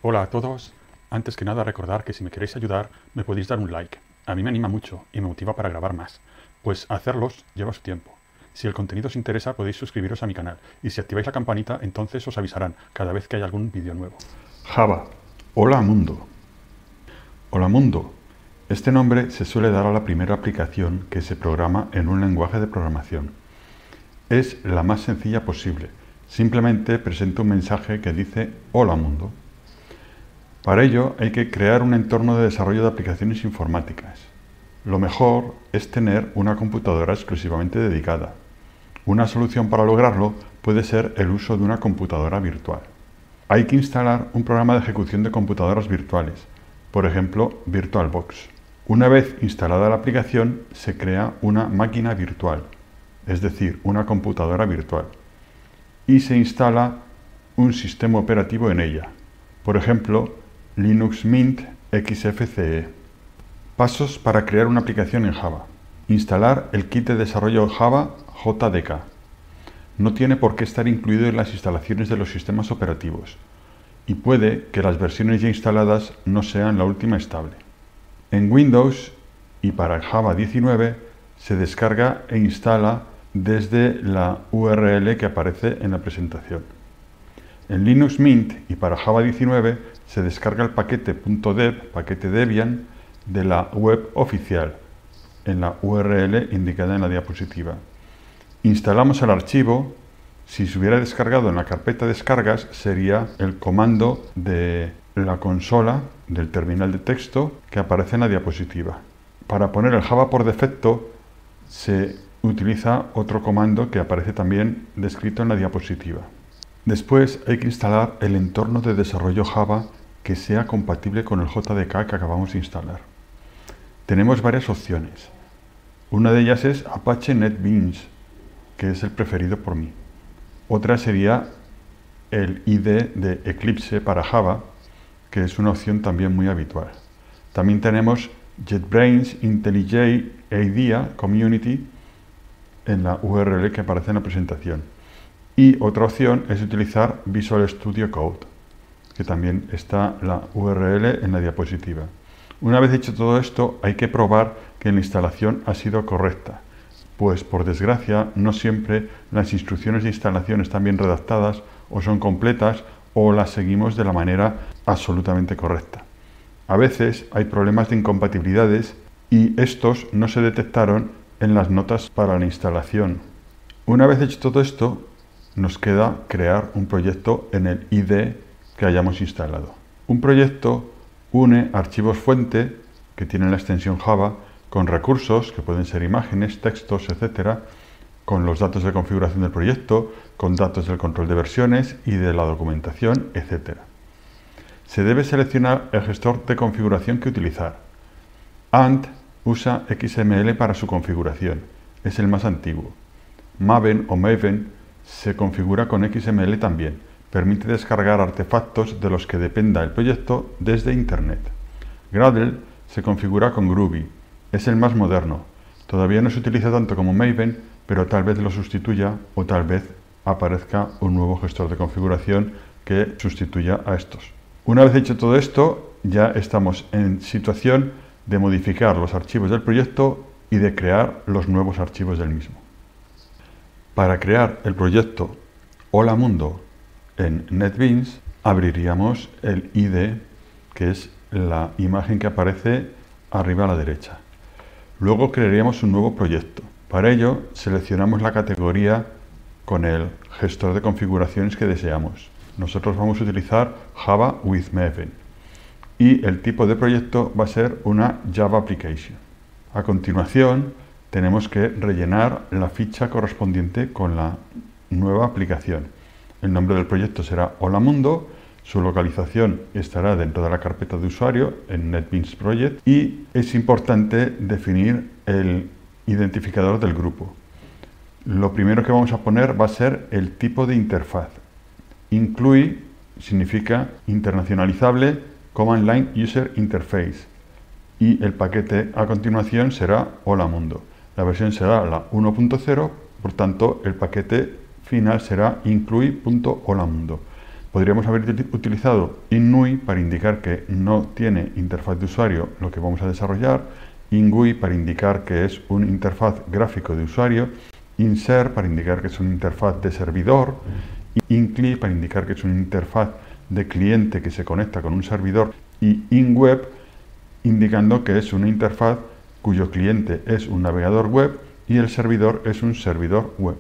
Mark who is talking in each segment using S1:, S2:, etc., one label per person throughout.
S1: Hola a todos. Antes que nada recordar que si me queréis ayudar me podéis dar un like. A mí me anima mucho y me motiva para grabar más. Pues hacerlos lleva su tiempo. Si el contenido os interesa podéis suscribiros a mi canal y si activáis la campanita entonces os avisarán cada vez que haya algún vídeo nuevo.
S2: Java. Hola mundo. Hola mundo. Este nombre se suele dar a la primera aplicación que se programa en un lenguaje de programación. Es la más sencilla posible. Simplemente presenta un mensaje que dice Hola mundo. Para ello hay que crear un entorno de desarrollo de aplicaciones informáticas. Lo mejor es tener una computadora exclusivamente dedicada. Una solución para lograrlo puede ser el uso de una computadora virtual. Hay que instalar un programa de ejecución de computadoras virtuales, por ejemplo, VirtualBox. Una vez instalada la aplicación, se crea una máquina virtual, es decir, una computadora virtual, y se instala un sistema operativo en ella, por ejemplo, Linux Mint XFCE. Pasos para crear una aplicación en Java. Instalar el kit de desarrollo Java JDK. No tiene por qué estar incluido en las instalaciones de los sistemas operativos y puede que las versiones ya instaladas no sean la última estable. En Windows y para Java 19 se descarga e instala desde la URL que aparece en la presentación. En Linux Mint y para Java 19 se descarga el paquete .deb, paquete Debian, de la web oficial, en la URL indicada en la diapositiva. Instalamos el archivo. Si se hubiera descargado en la carpeta descargas, sería el comando de la consola del terminal de texto que aparece en la diapositiva. Para poner el Java por defecto, se utiliza otro comando que aparece también descrito en la diapositiva. Después hay que instalar el entorno de desarrollo Java que sea compatible con el JDK que acabamos de instalar. Tenemos varias opciones. Una de ellas es Apache NetBeans, que es el preferido por mí. Otra sería el IDE de Eclipse para Java, que es una opción también muy habitual. También tenemos JetBrains, IntelliJ e IDEA Community en la URL que aparece en la presentación. Y otra opción es utilizar Visual Studio Code, que también está la URL en la diapositiva. Una vez hecho todo esto, hay que probar que la instalación ha sido correcta, pues por desgracia no siempre las instrucciones de instalación están bien redactadas o son completas o las seguimos de la manera absolutamente correcta. A veces hay problemas de incompatibilidades y estos no se detectaron en las notas para la instalación. Una vez hecho todo esto, nos queda crear un proyecto en el IDE que hayamos instalado. Un proyecto une archivos fuente que tienen la extensión Java con recursos que pueden ser imágenes, textos, etc., con los datos de configuración del proyecto, con datos del control de versiones y de la documentación, etc. Se debe seleccionar el gestor de configuración que utilizar. Ant usa XML para su configuración, es el más antiguo. Maven o Maven se configura con XML también. Permite descargar artefactos de los que dependa el proyecto desde Internet. Gradle se configura con Groovy. Es el más moderno. Todavía no se utiliza tanto como Maven, pero tal vez lo sustituya o tal vez aparezca un nuevo gestor de configuración que sustituya a estos. Una vez hecho todo esto, ya estamos en situación de modificar los archivos del proyecto y de crear los nuevos archivos del mismo. Para crear el proyecto Hola Mundo en NetBeans, abriríamos el IDE, que es la imagen que aparece arriba a la derecha. Luego crearíamos un nuevo proyecto. Para ello, seleccionamos la categoría con el gestor de configuraciones que deseamos. Nosotros vamos a utilizar Java with Maven. Y el tipo de proyecto va a ser una Java Application. A continuación, tenemos que rellenar la ficha correspondiente con la nueva aplicación. El nombre del proyecto será Hola Mundo, su localización estará dentro de la carpeta de usuario en NetBeans Project y es importante definir el identificador del grupo. Lo primero que vamos a poner va a ser el tipo de interfaz. Include significa internacionalizable Command Line User Interface y el paquete a continuación será Hola Mundo. La versión será la 1.0, por tanto el paquete final será include.holamundo. Podríamos haber utilizado InGUI para indicar que no tiene interfaz de usuario lo que vamos a desarrollar, InGUI para indicar que es un interfaz gráfico de usuario, InSer para indicar que es una interfaz de servidor, InCli para indicar que es una interfaz de cliente que se conecta con un servidor y InWeb indicando que es una interfaz cuyo cliente es un navegador web y el servidor es un servidor web.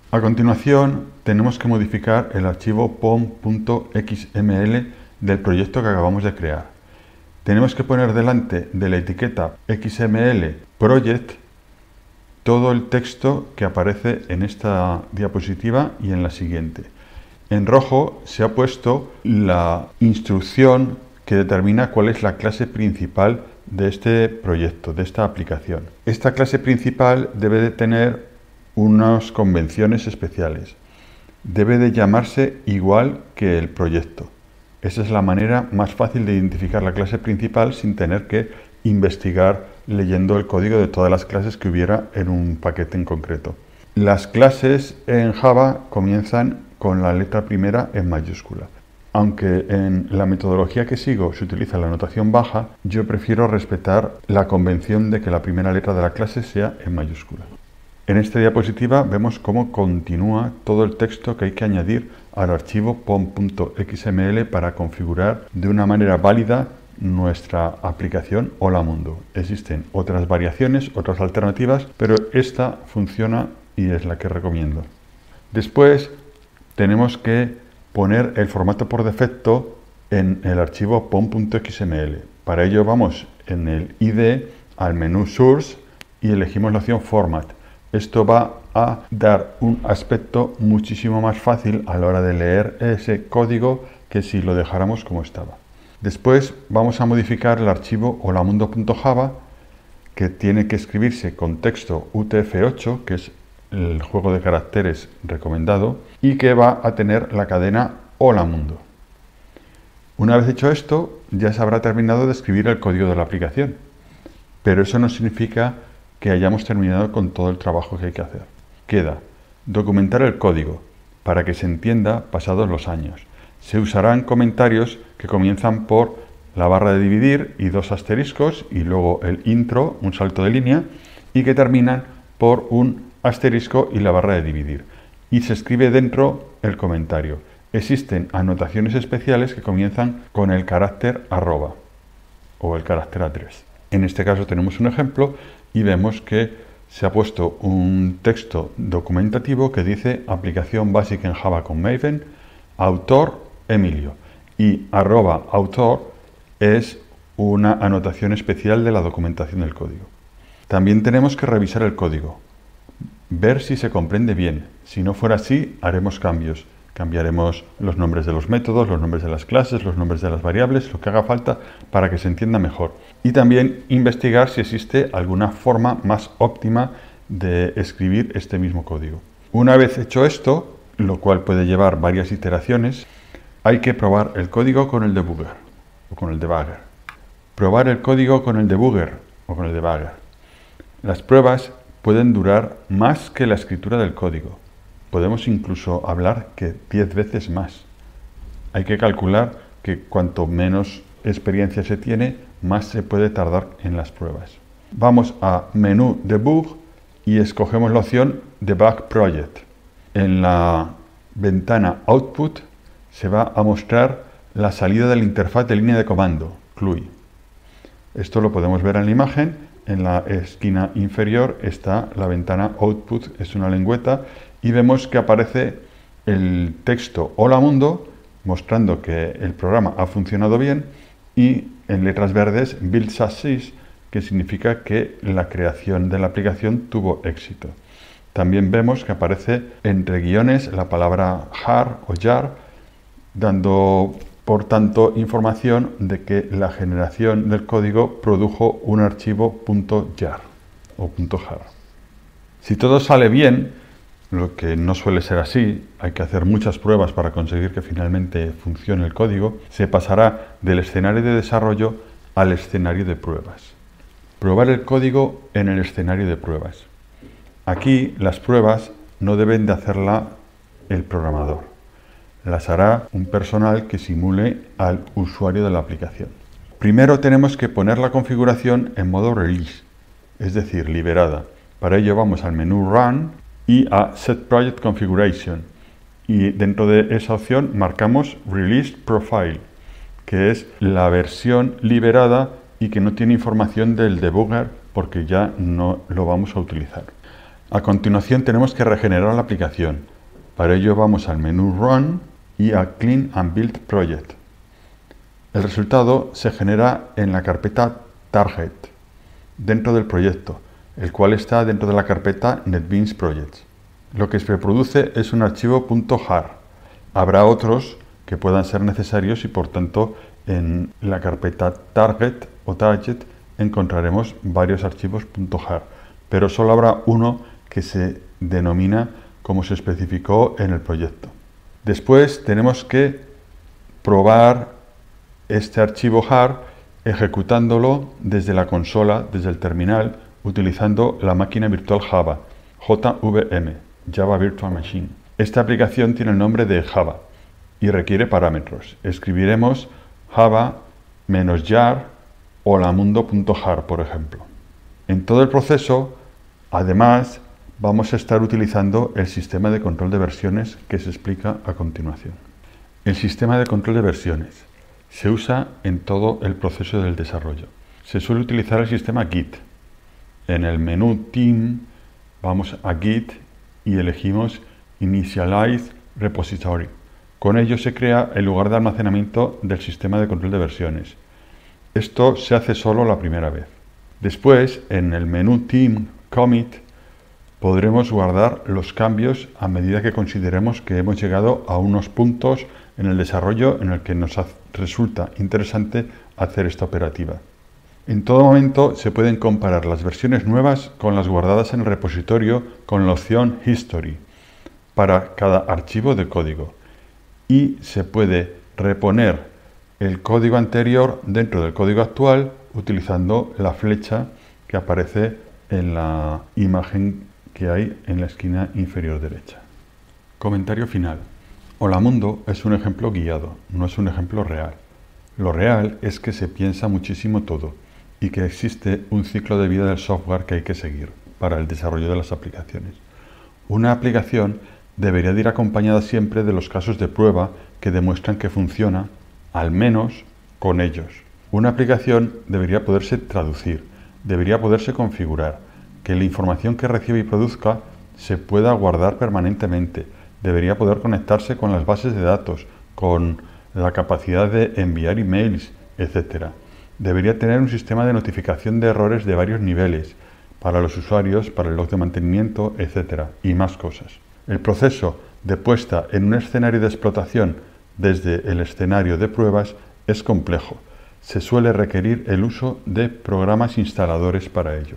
S2: A continuación tenemos que modificar el archivo pom.xml del proyecto que acabamos de crear. Tenemos que poner delante de la etiqueta XML Project todo el texto que aparece en esta diapositiva y en la siguiente. En rojo se ha puesto la instrucción que determina cuál es la clase principal de este proyecto, de esta aplicación. Esta clase principal debe de tener unas convenciones especiales. Debe de llamarse igual que el proyecto. Esa es la manera más fácil de identificar la clase principal sin tener que investigar leyendo el código de todas las clases que hubiera en un paquete en concreto. Las clases en Java comienzan con la letra primera en mayúscula. Aunque en la metodología que sigo se utiliza la notación baja, yo prefiero respetar la convención de que la primera letra de la clase sea en mayúscula. En esta diapositiva vemos cómo continúa todo el texto que hay que añadir al archivo pom.xml para configurar de una manera válida nuestra aplicación Hola Mundo. Existen otras variaciones, otras alternativas, pero esta funciona y es la que recomiendo. Después tenemos que poner el formato por defecto en el archivo pom.xml. Para ello vamos en el IDE al menú Source y elegimos la opción Format. Esto va a dar un aspecto muchísimo más fácil a la hora de leer ese código que si lo dejáramos como estaba. Después vamos a modificar el archivo holamundo.java que tiene que escribirse con texto UTF-8, que es el juego de caracteres recomendado, y que va a tener la cadena Hola Mundo. Una vez hecho esto, ya se habrá terminado de escribir el código de la aplicación, pero eso no significa que hayamos terminado con todo el trabajo que hay que hacer. Queda documentar el código para que se entienda pasados los años. Se usarán comentarios que comienzan por la barra de dividir y dos asteriscos y luego el intro, un salto de línea, y que terminan por un asterisco y la barra de dividir. Y se escribe dentro el comentario. Existen anotaciones especiales que comienzan con el carácter arroba o el carácter A3. En este caso tenemos un ejemplo y vemos que se ha puesto un texto documentativo que dice aplicación básica en Java con Maven, autor Emilio, y @autor es una anotación especial de la documentación del código. También tenemos que revisar el código, ver si se comprende bien. Si no fuera así, haremos cambios. Cambiaremos los nombres de los métodos, los nombres de las clases, los nombres de las variables, lo que haga falta para que se entienda mejor. Y también investigar si existe alguna forma más óptima de escribir este mismo código. Una vez hecho esto, lo cual puede llevar varias iteraciones, hay que probar el código con el debugger o con el debugger. Probar el código con el debugger o con el debugger. Las pruebas pueden durar más que la escritura del código. Podemos incluso hablar que 10 veces más. Hay que calcular que cuanto menos experiencia se tiene, más se puede tardar en las pruebas. Vamos a menú Debug y escogemos la opción Debug Project. En la ventana Output se va a mostrar la salida de la interfaz de línea de comando, CLUI. Esto lo podemos ver en la imagen. En la esquina inferior está la ventana Output, es una lengüeta, y vemos que aparece el texto Hola Mundo, mostrando que el programa ha funcionado bien, y en letras verdes Build Success, que significa que la creación de la aplicación tuvo éxito. También vemos que aparece entre guiones la palabra jar o jar, dando por tanto información de que la generación del código produjo un archivo .jar o .jar. Si todo sale bien, lo que no suele ser así, hay que hacer muchas pruebas para conseguir que finalmente funcione el código, se pasará del escenario de desarrollo al escenario de pruebas. Probar el código en el escenario de pruebas. Aquí las pruebas no deben de hacerla el programador. las hará un personal que simule al usuario de la aplicación. Primero tenemos que poner la configuración en modo release, es decir, liberada. Para ello vamos al menú Run y a Set Project Configuration. Y dentro de esa opción marcamos Release Profile, que es la versión liberada y que no tiene información del debugger porque ya no lo vamos a utilizar. A continuación tenemos que regenerar la aplicación. Para ello vamos al menú Run y a Clean and Build Project. El resultado se genera en la carpeta Target dentro del proyecto, el cual está dentro de la carpeta NetBeans Projects. Lo que se reproduce es un archivo .jar. Habrá otros que puedan ser necesarios y por tanto en la carpeta Target o Target encontraremos varios archivos .jar, pero solo habrá uno que se denomina como se especificó en el proyecto. Después tenemos que probar este archivo jar ejecutándolo desde la consola, desde el terminal, utilizando la máquina virtual Java, JVM, Java Virtual Machine. Esta aplicación tiene el nombre de Java y requiere parámetros. Escribiremos java-jar holamundo.jar, por ejemplo. En todo el proceso, además, vamos a estar utilizando el sistema de control de versiones que se explica a continuación. El sistema de control de versiones se usa en todo el proceso del desarrollo. Se suele utilizar el sistema Git. En el menú Team vamos a Git y elegimos Initialize Repository. Con ello se crea el lugar de almacenamiento del sistema de control de versiones. Esto se hace solo la primera vez. Después, en el menú Team Commit, podremos guardar los cambios a medida que consideremos que hemos llegado a unos puntos en el desarrollo en el que nos resulta interesante hacer esta operativa. En todo momento se pueden comparar las versiones nuevas con las guardadas en el repositorio con la opción History para cada archivo de código y se puede reponer el código anterior dentro del código actual utilizando la flecha que aparece en la imagen que hay en la esquina inferior derecha. Comentario final. Holamundo es un ejemplo guiado, no es un ejemplo real. Lo real es que se piensa muchísimo todo y que existe un ciclo de vida del software que hay que seguir para el desarrollo de las aplicaciones. Una aplicación debería de ir acompañada siempre de los casos de prueba que demuestran que funciona, al menos con ellos. Una aplicación debería poderse traducir, debería poderse configurar, que la información que recibe y produzca se pueda guardar permanentemente, debería poder conectarse con las bases de datos, con la capacidad de enviar emails, etc. Debería tener un sistema de notificación de errores de varios niveles, para los usuarios, para el log de mantenimiento, etc. y más cosas. El proceso de puesta en un escenario de explotación desde el escenario de pruebas es complejo. Se suele requerir el uso de programas instaladores para ello.